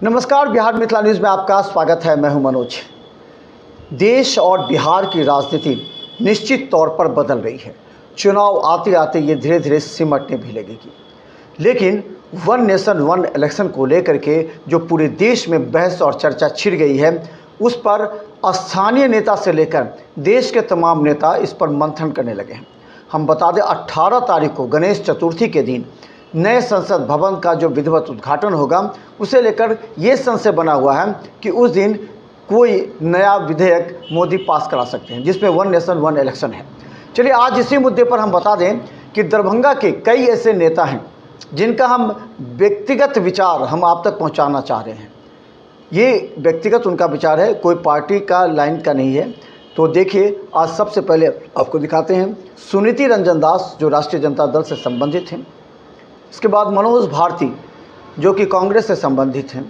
नमस्कार, बिहार मिथिला न्यूज़ में आपका स्वागत है। मैं हूं मनोज। देश और बिहार की राजनीति निश्चित तौर पर बदल रही है। चुनाव आते आते ये धीरे धीरे सिमटने भी लगेगी, लेकिन वन नेशन वन इलेक्शन को लेकर के जो पूरे देश में बहस और चर्चा छिड़ गई है, उस पर स्थानीय नेता से लेकर देश के तमाम नेता इस पर मंथन करने लगे हैं। हम बता दें, 18 तारीख को गणेश चतुर्थी के दिन नए संसद भवन का जो विधिवत उद्घाटन होगा, उसे लेकर ये संशय बना हुआ है कि उस दिन कोई नया विधेयक मोदी पास करा सकते हैं जिसमें वन नेशन वन इलेक्शन है। चलिए, आज इसी मुद्दे पर हम बता दें कि दरभंगा के कई ऐसे नेता हैं जिनका हम व्यक्तिगत विचार हम आप तक पहुंचाना चाह रहे हैं। ये व्यक्तिगत उनका विचार है, कोई पार्टी का लाइन का नहीं है। तो देखिए, आज सबसे पहले आपको दिखाते हैं सुनीति रंजन दास, जो राष्ट्रीय जनता दल से संबंधित हैं। इसके बाद मनोज भारती, जो कि कांग्रेस से संबंधित हैं,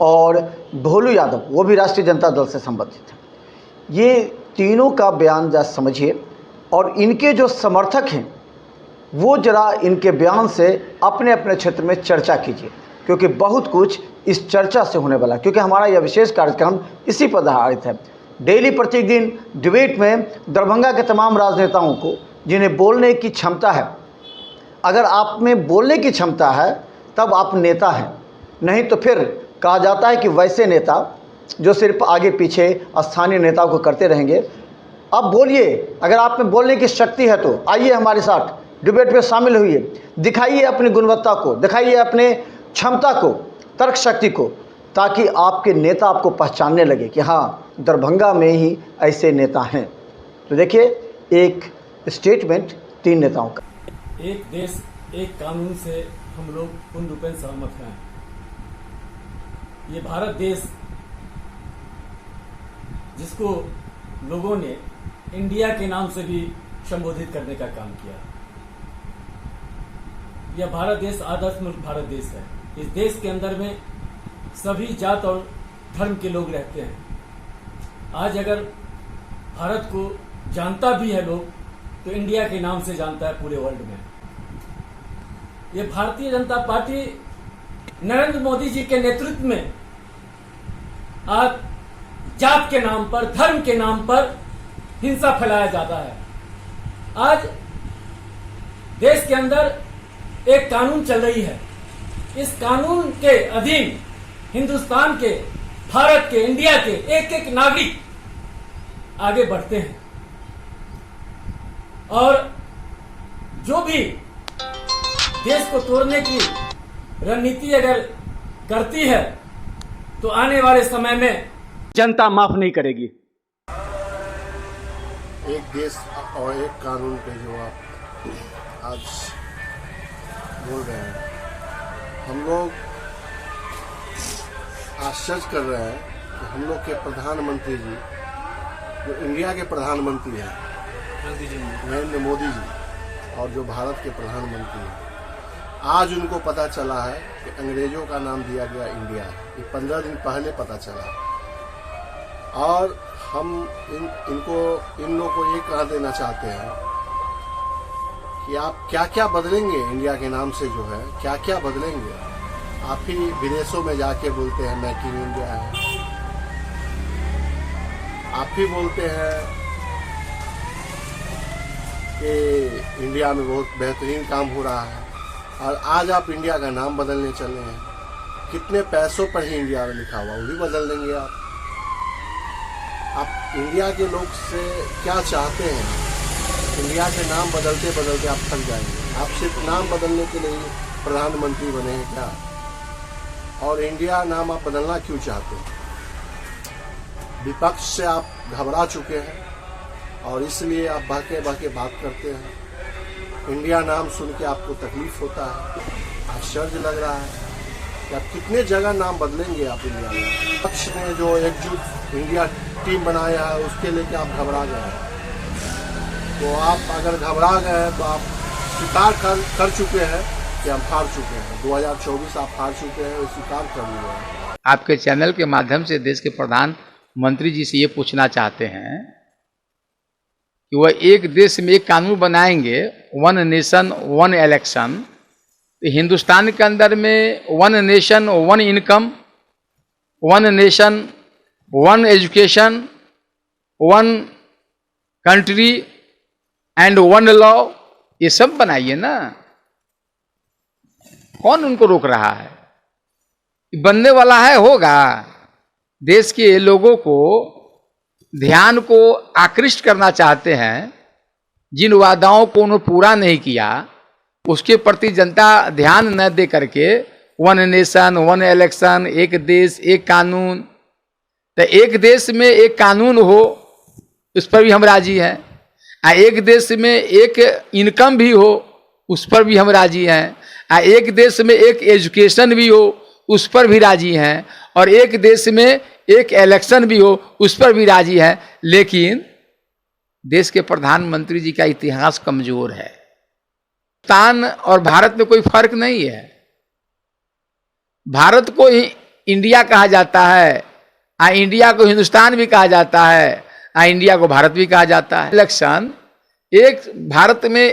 और भोलू यादव, वो भी राष्ट्रीय जनता दल से संबंधित हैं। ये तीनों का बयान जरा समझिए और इनके जो समर्थक हैं वो जरा इनके बयान से अपने अपने क्षेत्र में चर्चा कीजिए, क्योंकि बहुत कुछ इस चर्चा से होने वाला है। क्योंकि हमारा यह विशेष कार्यक्रम इसी पर आधारित है। डेली प्रतिदिन डिबेट में दरभंगा के तमाम राजनेताओं को, जिन्हें बोलने की क्षमता है, अगर आप में बोलने की क्षमता है तब आप नेता हैं, नहीं तो फिर कहा जाता है कि वैसे नेता जो सिर्फ आगे पीछे स्थानीय नेताओं को करते रहेंगे। अब बोलिए, अगर आप में बोलने की शक्ति है तो आइए हमारे साथ डिबेट में शामिल होइए, दिखाइए अपनी गुणवत्ता को, दिखाइए अपने क्षमता को, तर्क शक्ति को, ताकि आपके नेता आपको पहचानने लगे कि हाँ, दरभंगा में ही ऐसे नेता हैं। तो देखिए, एक स्टेटमेंट 3 नेताओं का। एक देश एक कानून से हम लोग पूर्ण रूपेण सहमत हैं। ये भारत देश, जिसको लोगों ने इंडिया के नाम से भी संबोधित करने का काम किया, यह भारत देश आदर्श मुल्क भारत देश है। इस देश के अंदर में सभी जात और धर्म के लोग रहते हैं। आज अगर भारत को जानता भी है लोग, तो इंडिया के नाम से जानता है पूरे वर्ल्ड में। ये भारतीय जनता पार्टी नरेंद्र मोदी जी के नेतृत्व में आज जात के नाम पर, धर्म के नाम पर हिंसा फैलाया जाता है। आज देश के अंदर एक कानून चल रही है। इस कानून के अधीन हिंदुस्तान के, भारत के, इंडिया के एक एक नागरिक आगे बढ़ते हैं, और जो भी देश को तोड़ने की रणनीति अगर करती है, तो आने वाले समय में जनता माफ नहीं करेगी। एक देश और एक कानून पे जो आप आज बोल रहे हैं, हम लोग आश्चर्य कर रहे हैं कि हम लोग के प्रधानमंत्री जी, जो इंडिया के प्रधानमंत्री हैं, नरेंद्र मोदी जी, और जो भारत के प्रधानमंत्री हैं, आज उनको पता चला है कि अंग्रेजों का नाम दिया गया इंडिया। ये 15 दिन पहले पता चला। और हम इन लोगों को ये कह देना चाहते हैं कि आप क्या क्या बदलेंगे इंडिया के नाम से, जो है क्या क्या बदलेंगे। आप ही विदेशों में जाके बोलते हैं मेक इन इंडिया है, आप ही बोलते हैं कि इंडिया में बहुत बेहतरीन काम हो रहा है, और आज आप इंडिया का नाम बदलने चले हैं। कितने पैसों पर ही इंडिया में लिखा हुआ, वो भी बदल देंगे आप इंडिया के लोग से क्या चाहते हैं? इंडिया के नाम बदलते बदलते आप थक जाएंगे। आप सिर्फ नाम बदलने के लिए प्रधानमंत्री बने हैं क्या? और इंडिया नाम आप बदलना क्यों चाहते हैं? विपक्ष से आप घबरा चुके हैं, और इसलिए आप बहके बहके बात करते हैं। इंडिया नाम सुन के आपको तकलीफ होता है, आश्चर्य लग रहा है कि आप कितने जगह नाम बदलेंगे आप इंडिया में। विपक्ष ने जो एकजुट इंडिया टीम बनाया है, उसके लेके आप घबरा गए हैं। तो आप अगर घबरा गए हैं तो आप स्वीकार कर चुके हैं कि हम हार चुके हैं। 2024 आप हार चुके हैं, स्वीकार कर लिया है। आपके चैनल के माध्यम से देश के प्रधानमंत्री जी से ये पूछना चाहते हैं कि वह एक देश में एक कानून बनाएंगे, one nation one election. Hindustan के अंदर में one nation one income one nation, one education, one country and one law, ये सब बनाइए ना। कौन उनको रोक रहा है? बनने वाला है, होगा। देश के लोगों को ध्यान को आकृष्ट करना चाहते हैं, जिन वादाओं को उन्होंने पूरा नहीं किया उसके प्रति जनता ध्यान न दे करके वन नेशन, वन इलेक्शन, एक देश एक कानून, तो एक देश में एक कानून हो उस पर भी हम राजी हैं, एक देश में एक इनकम भी हो उस पर भी हम राजी हैं, एक देश में एक एजुकेशन भी हो उस पर भी राजी हैं, और एक देश में एक इलेक्शन भी हो उस पर भी राजी हैं। लेकिन देश के प्रधानमंत्री जी का इतिहास कमजोर है। पाकिस्तान और भारत में कोई फर्क नहीं है। भारत को ही इंडिया कहा जाता है, इंडिया को हिंदुस्तान भी कहा जाता है, इंडिया को भारत भी कहा जाता है। इलेक्शन, एक भारत में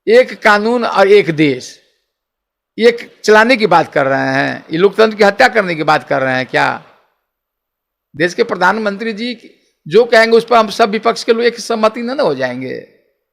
एक कानून और एक देश, ये चलाने की बात कर रहे हैं, ये लोकतंत्र की हत्या करने की बात कर रहे हैं क्या? देश के प्रधानमंत्री जी जो कहेंगे उस पर हम सब विपक्ष के लोग एक सहमति न हो जाएंगे।